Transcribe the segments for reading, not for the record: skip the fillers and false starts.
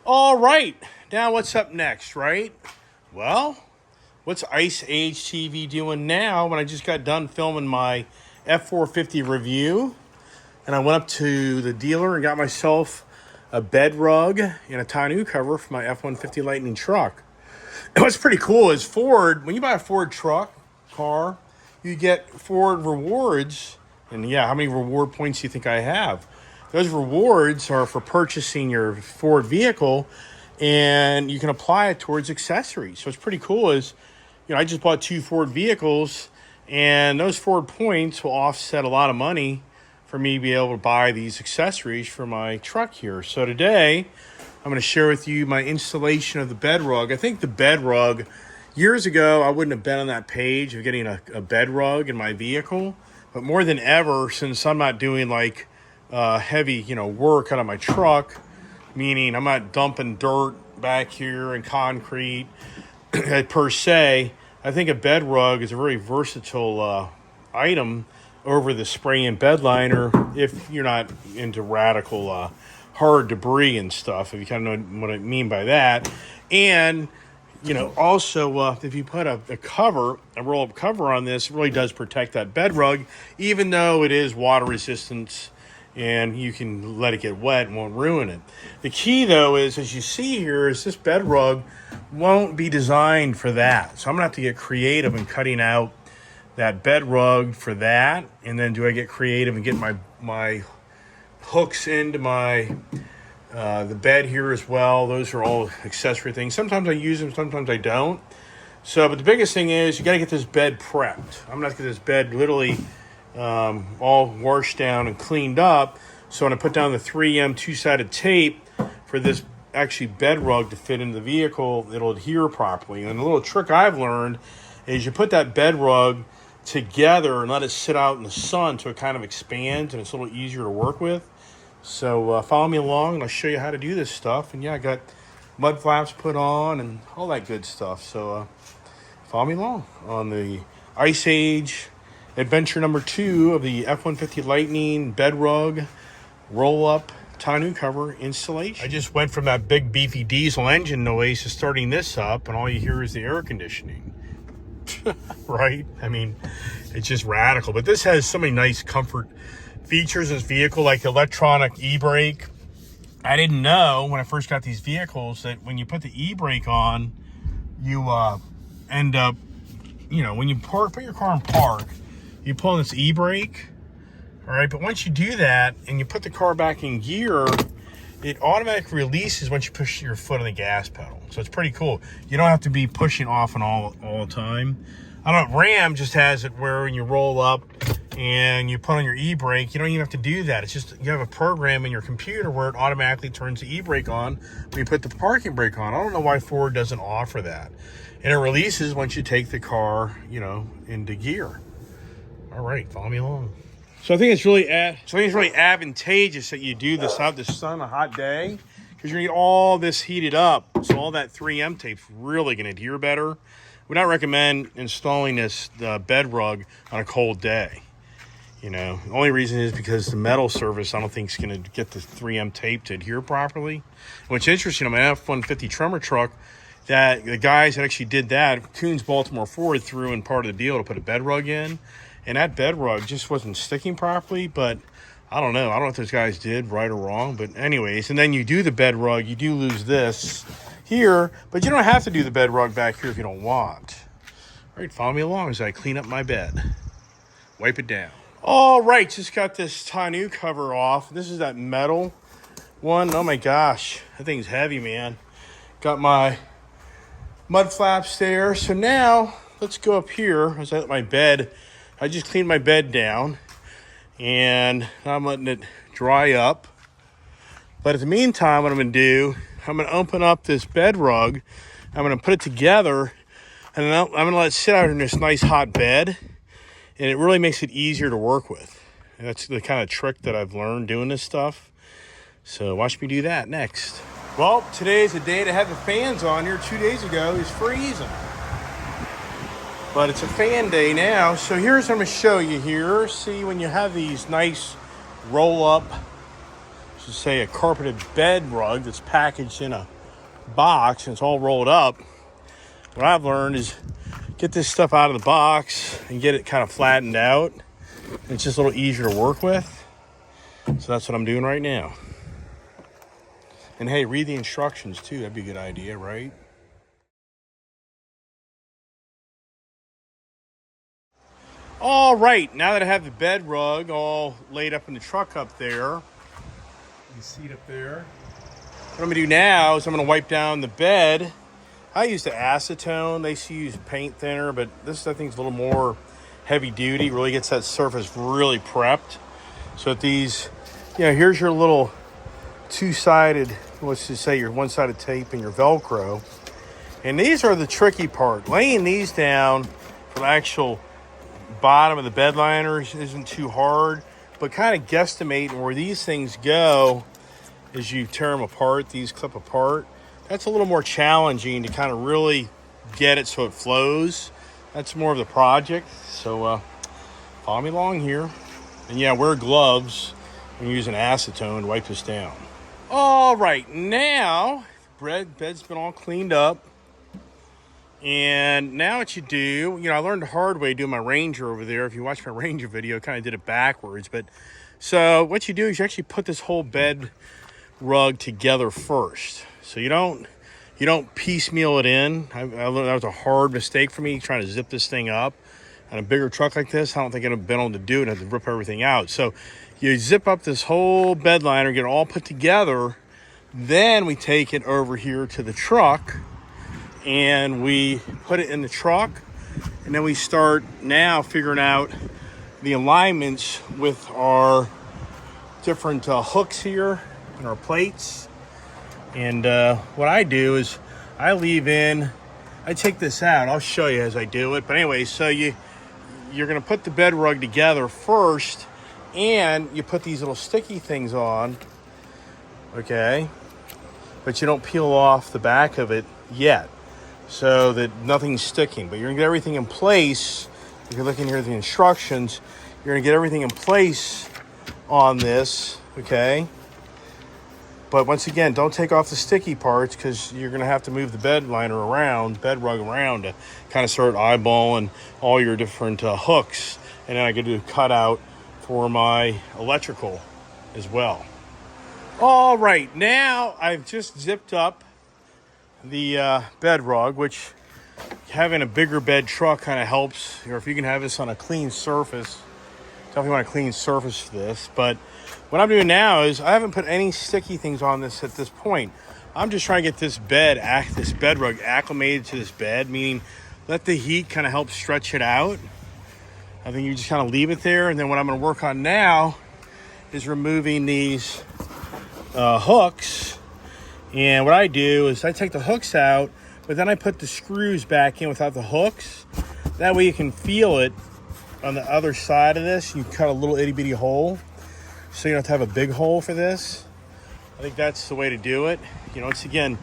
All right, now what's up next, right? Well, what's Ice Age TV doing now when I just got done filming my F450 review? And I went up to the dealer and got myself a bed rug and a tonneau cover for my F150 Lightning truck. And what's pretty cool is Ford, when you buy a Ford car, you get Ford rewards. And yeah, how many reward points do you think I have? Those rewards are for purchasing your Ford vehicle, and you can apply it towards accessories. So it's pretty cool I just bought 2 Ford vehicles, and those Ford points will offset a lot of money for me to be able to buy these accessories for my truck here. So today, I'm going to share with you my installation of the bed rug. I think the bed rug, years ago, I wouldn't have been on that page of getting a bed rug in my vehicle. But more than ever, since I'm not doing heavy, work out of my truck, meaning I'm not dumping dirt back here and concrete per se, I think a bed rug is a very versatile item over the spray and bed liner if you're not into radical hard debris and stuff, if you kind of know what I mean by that. And also, if you put a roll-up cover on this, it really does protect that bed rug, even though it is water resistant and you can let it get wet and won't ruin it. The key, though, is, as you see here, is this bed rug won't be designed for that. So I'm going to have to get creative in cutting out that bed rug for that. And then do I get creative and get my hooks into the bed here as well? Those are all accessory things. Sometimes I use them, sometimes I don't. But the biggest thing is you got to get this bed prepped. I'm going to have to get this bed literally all washed down and cleaned up. So when I put down the 3M two-sided tape for this actually bed rug to fit into the vehicle, it'll adhere properly. And the little trick I've learned is you put that bed rug together and let it sit out in the sun so it kind of expands and it's a little easier to work with. So follow me along and I'll show you how to do this stuff. And yeah, I got mud flaps put on and all that good stuff. So follow me along on the Ice Age adventure number 2 of the F150 Lightning bed rug roll-up tonneau cover installation. I just went from that big beefy diesel engine noise to starting this up, and all you hear is the air conditioning. Right? I mean, it's just radical. But this has so many nice comfort features in this vehicle, like electronic e-brake. I didn't know when I first got these vehicles that when you put the e-brake on, you end up, when you put your car in park, you pull on this e-brake, all right? But once you do that and you put the car back in gear, it automatically releases once you push your foot on the gas pedal. So it's pretty cool. You don't have to be pushing off and all the time. I don't know, Ram just has it where when you roll up and you put on your e-brake, you don't even have to do that. It's just you have a program in your computer where it automatically turns the e-brake on when you put the parking brake on. I don't know why Ford doesn't offer that. And it releases once you take the car, into gear. All right, follow me along. So I think it's really advantageous that you do this out the sun a hot day, because you're gonna get all this heated up. So all that 3M tape's really gonna adhere better. Would not recommend installing this bed rug on a cold day. The only reason is because the metal surface I don't think is gonna get the 3M tape to adhere properly. What's interesting on my F150 Tremor truck, that the guys that actually did that, Coons Baltimore Ford threw in part of the deal to put a bed rug in. And that bed rug just wasn't sticking properly, but I don't know. I don't know if those guys did right or wrong, but anyways. And then you do the bed rug, you do lose this here, but you don't have to do the bed rug back here if you don't want. All right, follow me along as I clean up my bed. Wipe it down. All right, just got this tonneau cover off. This is that metal one. Oh my gosh, that thing's heavy, man. Got my mud flaps there. So now let's go up here as I let my bed. I just cleaned my bed down, and I'm letting it dry up. But in the meantime, what I'm going to do, I'm going to open up this bed rug. I'm going to put it together, and then I'm going to let it sit out in this nice hot bed, and it really makes it easier to work with. And that's the kind of trick that I've learned doing this stuff. So watch me do that next. Well, today is the day to have the fans on here. 2 days ago, it was freezing. But it's a fan day now, so here's what I'm going to show you here. See, when you have these nice roll-up to say a carpeted bed rug that's packaged in a box and it's all rolled up. What I've learned is get this stuff out of the box and get it kind of flattened out. It's just a little easier to work with. So that's what I'm doing right now. And hey, read the instructions too. That'd be a good idea, right? All right, now that I have the bed rug all laid up in the truck up there, the seat up there, what I'm gonna do now is I'm gonna wipe down the bed. I used the acetone. They used to use paint thinner, but this I think is a little more heavy duty. Really gets that surface really prepped. So that these, here's your little two-sided, let's just say your one-sided tape and your Velcro. And these are the tricky part. Laying these down for the actual bottom of the bed liners isn't too hard, but kind of guesstimating where these things go as you tear them apart, these clip apart, that's a little more challenging to kind of really get it so it flows. That's more of the project. So follow me along here. And yeah, wear gloves when you're using acetone to wipe this down. All right, now the bed's been all cleaned up. And now what you do, I learned the hard way doing my Ranger over there. If you watch my Ranger video, I kind of did it backwards. But so what you do is you actually put this whole bed rug together first. So you don't piecemeal it in. I learned that was a hard mistake for me, trying to zip this thing up. On a bigger truck like this, I don't think I'd have been able to do it. I had to rip everything out. So you zip up this whole bed liner, get it all put together. Then we take it over here to the truck and we put it in the truck. And then we start now figuring out the alignments with our different hooks here and our plates. And what I do is I take this out. I'll show you as I do it. But anyway, so you're going to put the bed rug together first, and you put these little sticky things on, okay? But you don't peel off the back of it yet, so that nothing's sticking. But you're going to get everything in place. If you're looking here at the instructions, you're going to get everything in place on this, okay? But once again, don't take off the sticky parts because you're going to have to move the bed rug around to kind of start eyeballing all your different hooks. And then I could do a cutout for my electrical as well. All right, now I've just zipped up the bed rug, which having a bigger bed truck kind of helps. Or if you can have this on a clean surface, definitely want a clean surface for this. But what I'm doing now is I haven't put any sticky things on this at this point. I'm just trying to get this bed rug acclimated to this bed, meaning let the heat kind of help stretch it out. I think you just kind of leave it there. And then what I'm going to work on now is removing these hooks. And what I do is I take the hooks out, but then I put the screws back in without the hooks. That way you can feel it on the other side of this. You cut a little itty bitty hole, so you don't have to have a big hole for this. I think that's the way to do it. Once again,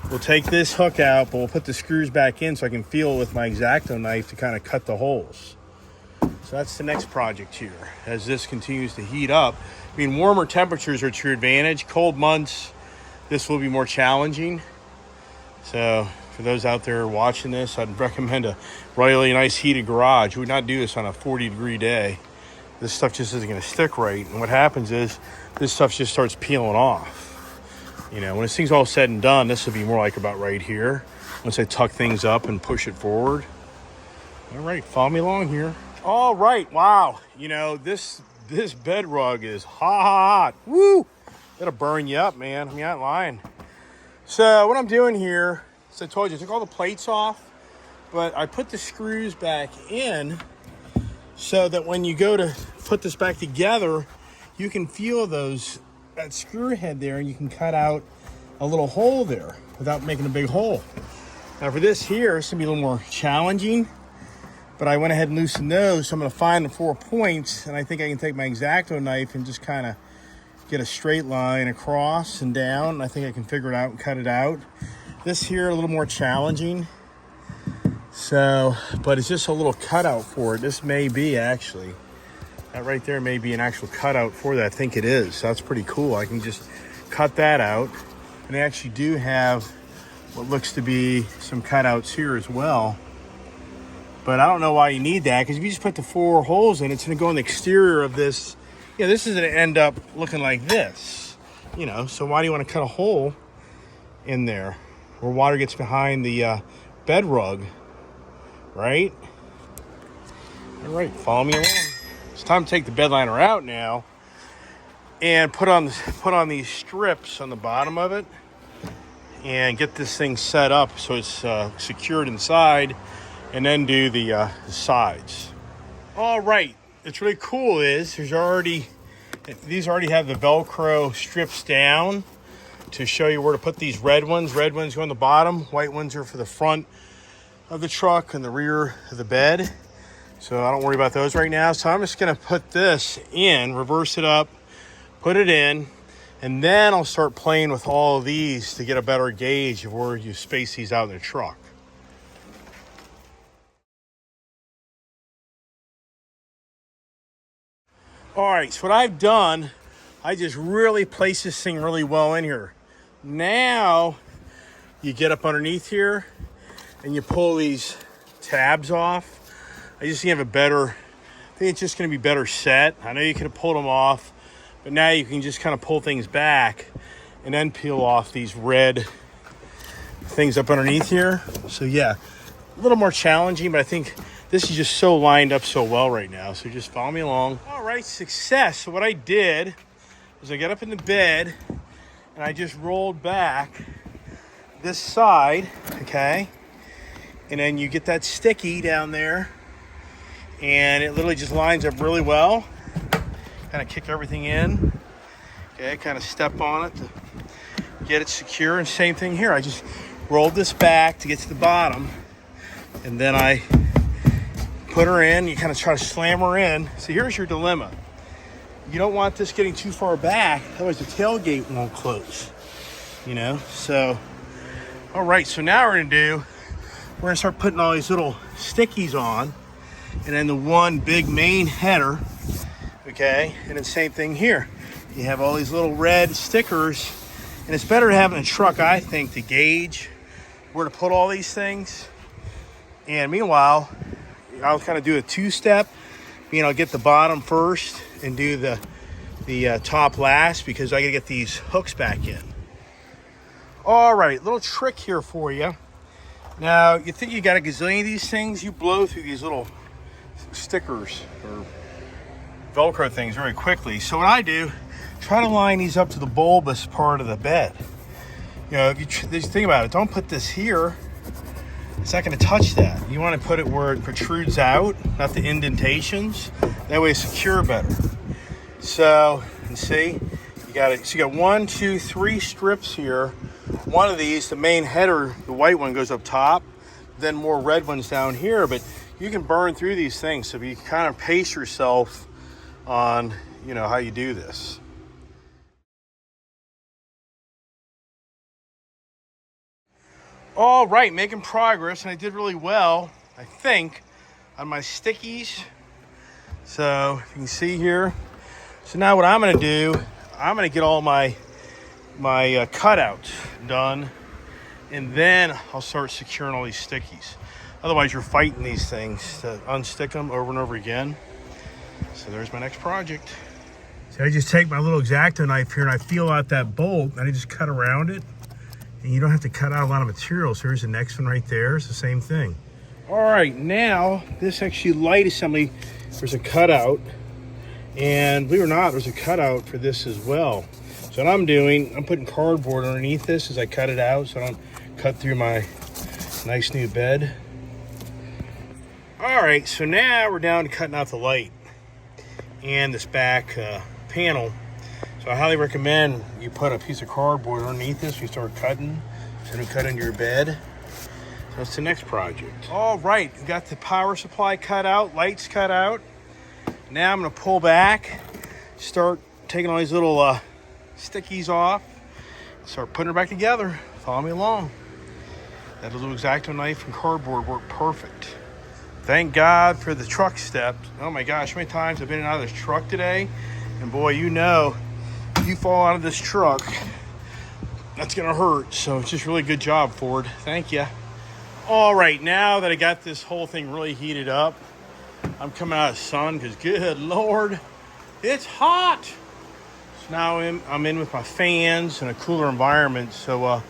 we'll take this hook out, but we'll put the screws back in so I can feel it with my X-Acto knife to kind of cut the holes. So that's the next project here as this continues to heat up. Warmer temperatures are to your advantage. Cold months, this will be more challenging. So for those out there watching this, I'd recommend a really nice heated garage. We would not do this on a 40-degree day. This stuff just isn't going to stick right. And what happens is this stuff just starts peeling off. When this thing's all said and done, this will be more like about right here. Once I tuck things up and push it forward. All right, follow me along here. All right, wow. This bed rug is hot. Woo! That'll burn you up, man. I'm not lying. So what I'm doing here, as I told you, I took all the plates off, but I put the screws back in so that when you go to put this back together, you can feel that screw head there, and you can cut out a little hole there without making a big hole. Now for this here, it's gonna be a little more challenging, but I went ahead and loosened those, so I'm gonna find the 4 points, and I think I can take my X-Acto knife and just kind of get a straight line across and down. I think I can figure it out and cut it out. This here a little more challenging. So, but it's just a little cutout for it. This may be actually That right there may be an actual cutout for that. I think it is. So that's pretty cool. I can just cut that out. And they actually do have what looks to be some cutouts here as well. But I don't know why you need that, because if you just put the 4 holes in, it's going to go in the exterior of this. Yeah, this is going to end up looking like this. You know, so why do you want to cut a hole in there where water gets behind the bed rug, right? All right, follow me along. It's time to take the bed liner out now and put on these strips on the bottom of it and get this thing set up so it's secured inside, and then do the sides. All right, what's really cool is these already have the Velcro strips down to show you where to put these red ones. Red ones go on the bottom, white ones are for the front of the truck and the rear of the bed. So I don't worry about those right now. So I'm just gonna put this in, reverse it up, put it in, and then I'll start playing with all of these to get a better gauge of where you space these out in the truck. All right, so what I've done, I just really place this thing really well in here. Now you get up underneath here and you pull these tabs off. I just think I think it's just gonna be better set. I know you could have pulled them off, but now you can just kind of pull things back and then peel off these red things up underneath here. So yeah, a little more challenging, but I think this is just so lined up so well right now. So just follow me along. All right, success. So what I did is I got up in the bed and I just rolled back this side, okay? And then you get that sticky down there and it literally just lines up really well. Kind of kick everything in, okay? Kind of step on it to get it secure. And same thing here. I just rolled this back to get to the bottom, and then I put her in. You kind of try to slam her in. So here's your dilemma. You don't want this getting too far back, otherwise the tailgate won't close, you know? So, all right, so now we're gonna start putting all these little stickies on, and then the one big main header, okay? And then same thing here. You have all these little red stickers, and it's better to have in a truck, I think, to gauge where to put all these things. And meanwhile, I'll kind of do a 2-step. I'll get the bottom first and do the top last, because I gotta get these hooks back in. All right, little trick here for you. Now, you think you got a gazillion of these things, you blow through these little stickers or Velcro things very quickly. So what I do, try to line these up to the bulbous part of the bed. You know, if you just think about it, don't put this here. It's not going to touch that. You want to put it where it protrudes out, not the indentations. That way it's secure better. So, and see, you got it. So you got 1, 2, 3 strips here. One of these, the main header, the white one goes up top, then more red ones down here. But you can burn through these things. So you kind of pace yourself on, you know, how you do this. All right, making progress, and I did really well, I think, on my stickies. So you can see here. So now what I'm going to do, I'm going to get all my cutouts done, and then I'll start securing all these stickies. Otherwise, you're fighting these things to unstick them over and over again. So there's my next project. So I just take my little X-Acto knife here and I feel out that bolt, and I just cut around it. And you don't have to cut out a lot of material. So here's the next one right there. It's the same thing. All right, now this actually light assembly, there's a cutout. And believe it or not, there's a cutout for this as well. So what I'm doing, I'm putting cardboard underneath this as I cut it out so I don't cut through my nice new bed. All right, so now we're down to cutting out the light and this back panel. So I highly recommend you put a piece of cardboard underneath this when you start cutting, so you cut into your bed. So that's the next project. All right, we got the power supply cut out, lights cut out. Now I'm gonna pull back, start taking all these little stickies off, start putting it back together. Follow me along. That little X-Acto knife and cardboard work perfect. Thank God for the truck steps. Oh my gosh, how many times I've been out of this truck today. And boy, you know, if you fall out of this truck, that's going to hurt. So it's just really good job, Ford. Thank you. All right, now that I got this whole thing really heated up, I'm coming out of the sun because good Lord, it's hot. So now I'm in with my fans in a cooler environment. So,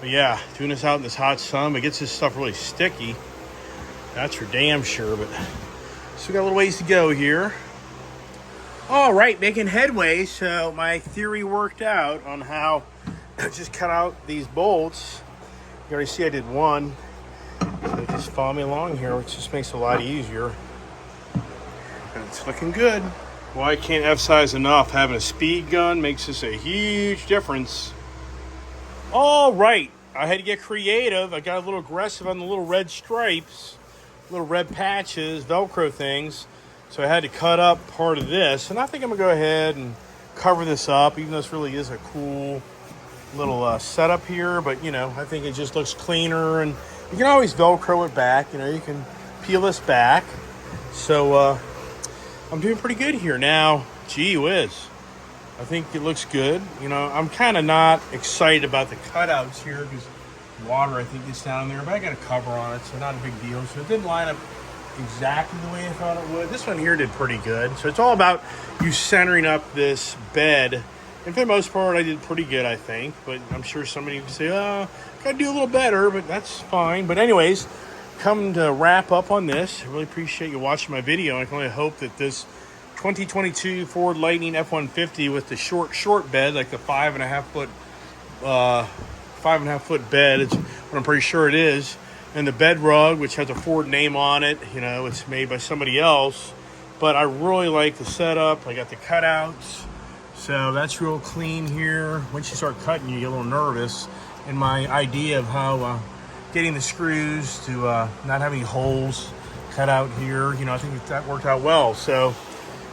but yeah, doing this out in this hot sun, it gets this stuff really sticky. That's for damn sure, but still got a little ways to go here. All right, making headway. So my theory worked out on how to just cut out these bolts. You already see I did one. So just follow me along here, which just makes it a lot easier. And it's looking good. Well, I can't emphasize enough, having a speed gun makes this a huge difference. All right, I had to get creative. I got a little aggressive on the little red stripes, little red patches, Velcro things. So I had to cut up part of this. And I think I'm going to go ahead and cover this up, even though this really is a cool little setup here. But, you know, I think it just looks cleaner. And you can always Velcro it back. You know, you can peel this back. So, I'm doing pretty good here now. Gee whiz. I think it looks good. You know, I'm kind of not excited about the cutouts here because water, I think, gets down there. But I got a cover on it, so not a big deal. So it didn't line up exactly the way I thought it would. This one here did pretty good. So it's all about you centering up this bed. And for the most part, I did pretty good, I think. But I'm sure somebody would say, oh, gotta do a little better, but that's fine. But anyways, come to wrap up on this. I really appreciate you watching my video. I can only hope that this 2022 Ford Lightning F150 with the short bed, like the 5.5 foot bed, it's what I'm pretty sure it is, and the bedrug, which has a Ford name on it. You know, it's made by somebody else, but I really like the setup. I got the cutouts, so that's real clean here. Once you start cutting, you get a little nervous. And my idea of how getting the screws to not have any holes cut out here, you know, I think that worked out well. So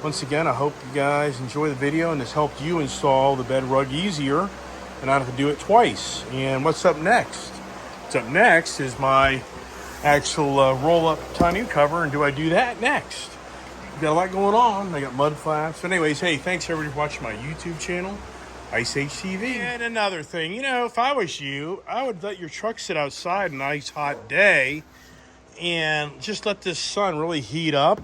once again, I hope you guys enjoy the video and this helped you install the bed rug easier and not have to do it twice. And what's up next? What's up next is my actual roll-up tonneau cover, and do I do that next? Got a lot going on. I got mud flaps. But anyways, hey, thanks everybody for watching my YouTube channel, Ice Age TV. And another thing, you know, if I was you, I would let your truck sit outside a nice hot day and just let this sun really heat up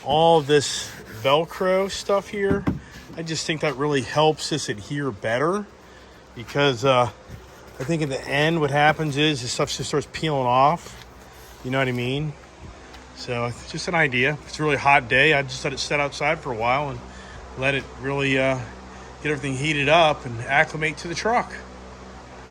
all this Velcro stuff here. I just think that really helps this adhere better, because I think in the end what happens is this stuff just starts peeling off. You know what I mean? So it's just an idea. If it's a really hot day, I just let it sit outside for a while and let it really get everything heated up and acclimate to the truck.